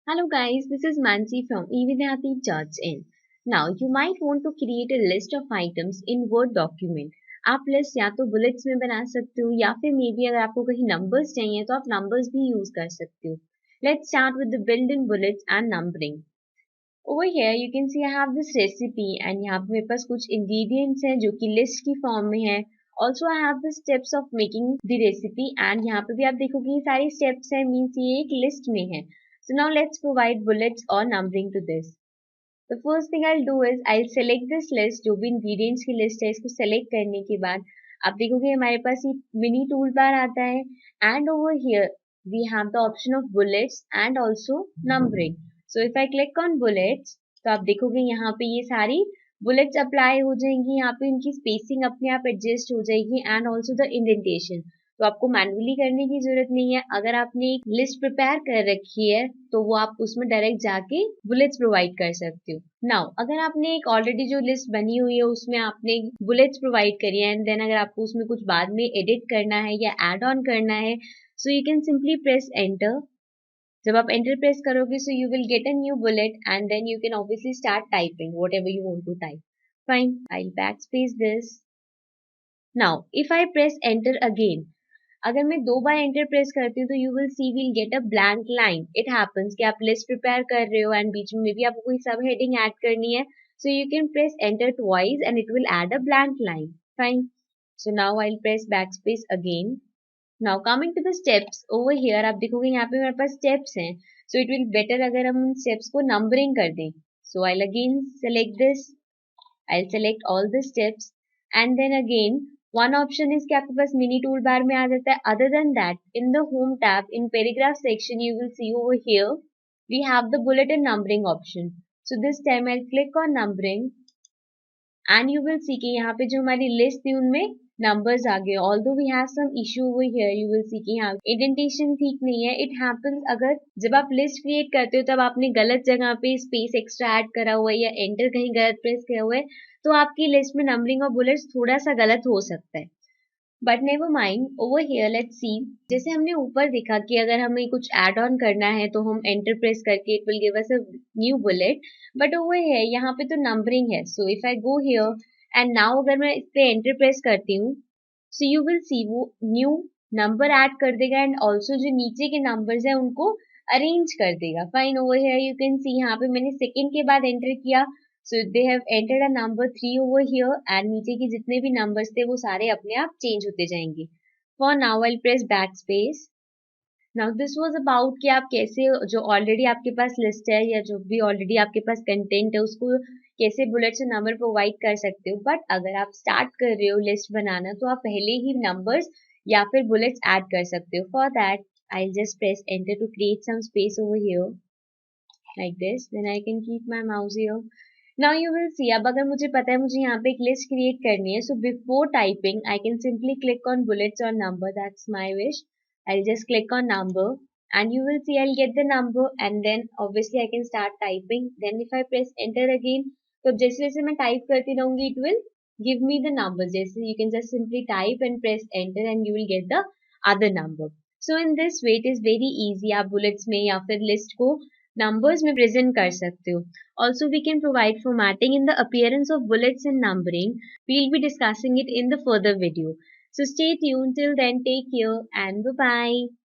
Hello guys, this is Mansi from Evidati Charts In. Now you might want to create a list of items in Word document. आप list या तो bullets में बना सकते हो या फिर मे बी अगर आपको कहीं नंबर्स चाहिए तो आप नंबर्स भी यूज कर सकते हो. Let's start with the built-in bullets and numbering. Over here you can see I have this recipe and यहाँ पे मेरे पास कुछ ingredients हैं जो कि लिस्ट की फॉर्म में है. Also I have the steps of making the recipe and यहाँ पे भी आप देखोगे ये सारी steps हैं means ये एक लिस्ट में है. So now let's provide bullets or numbering to this. The first thing I'll do is I'll select this list जो भी ingredients की list है इसको select करने के बाद आप देखोगे हमारे पास ये mini toolbar आता है and over here we have the option of bullets and also numbering. So if I click on bullets तो आप देखोगे यहाँ पे ये सारी bullets apply हो जाएंगी यहाँ पे इनकी spacing अपने आप adjust हो जाएगी and also the indentation. तो आपको मैन्युअली करने की जरूरत नहीं है. अगर आपने एक लिस्ट प्रिपेयर कर रखी है तो वो आप उसमें डायरेक्ट जाके बुलेट्स प्रोवाइड कर सकते हो. नाउ अगर आपने एक ऑलरेडी जो लिस्ट बनी हुई है उसमें आपने बुलेट्स प्रोवाइड करी है एंड देन अगर आपको उसमें कुछ बाद में एडिट करना है या एड ऑन करना है so you can simply press enter. जब आप एंटर प्रेस करोगे so you will get a new bullet and then you can obviously start typing whatever you want to type. Fine, I will backspace this. Now if I press enter again अगर मैं दो बार enter press करती हूँ तो you will see will get a blank line. It happens कि आप list prepare कर रहे हो एंड बीच में भी आपको कोई सब हेडिंग ऐड करनी है so you can press enter twice and it will add a blank line. Fine, so now I will press backspace again. Now coming to the steps over here आप देखोगे यहाँ पे मेरे पास स्टेप्स हैं so it will better अगर हम उन steps को नंबरिंग कर दें. So I will again select this. I will select all the steps and then again one option is कि आपके पास मिनी टूल बार में आ जाता है. Other than that in the home tab in paragraph section you will see over here we have the bullet and numbering option. So this time I click on numbering and you will see कि यहाँ पे जो हमारी list थी उनमें numbers आ गए. Although we have some issue over here you will see कि यहाँ इंडेंटेशन ठीक नहीं है. इट हैपेंस अगर जब आप लिस्ट क्रिएट करते हो तब आपने गलत जगह पे स्पेस एक्स्ट्रा ऐड करा हुआ है या एंटर कहीं गलत प्रेस किया हुआ है तो आपकी लिस्ट में नंबरिंग और बुलेट्स थोड़ा सा गलत हो सकता है. But never mind over here let's see. जैसे हमने ऊपर देखा कि अगर हमें कुछ ऐड ऑन करना है तो हम एंटर प्रेस करके it will give us a new bullet. But over here यहाँ पे तो नंबरिंग है. So if I go here and now अगर मैं इस पे एंटर प्रेस करती हूँ सो यू विल सी वो न्यू नंबर ऐड कर देगा एंड ऑल्सो जो नीचे के नंबर्स है उनको अरेंज कर देगा. Fine, over here you can see यहाँ पे मैंने सेकेंड के बाद एंटर किया so they have entered a number 3 over here and नीचे के जितने भी numbers थे वो सारे अपने आप change होते जाएंगे. For now I'll press backspace. Now this was about कि आप कैसे जो already आपके पास list है या जो भी already आपके पास content है उसको कैसे bullets से number provide कर सकते हो. But अगर आप start कर रहे हो list बनाना तो आप पहले ही numbers या फिर bullets add कर सकते हो. For that I'll just press enter to create some space over here like this. Then I can keep my mouse here. Now you will see अब अगर मुझे पता है मुझे यहाँ पे एक लिस्ट क्रिएट करनी है so before typing I can simply click on bullets or number. That's my wish. I'll just click on number and you will see I'll get the number and then obviously I can start typing. Then if I press enter again तो जैसे जैसे मैं type करती रहूंगी it will give me the numbers. जैसे you can just simply type and press enter and you will get the other number. So in this way it is very easy. आप bullets में या फिर list को numbers में present कर सकते हो. Also, we can provide formatting in the appearance of bullets and numbering. We'll be discussing it in the further video. So stay tuned till then. Take care and bye-bye.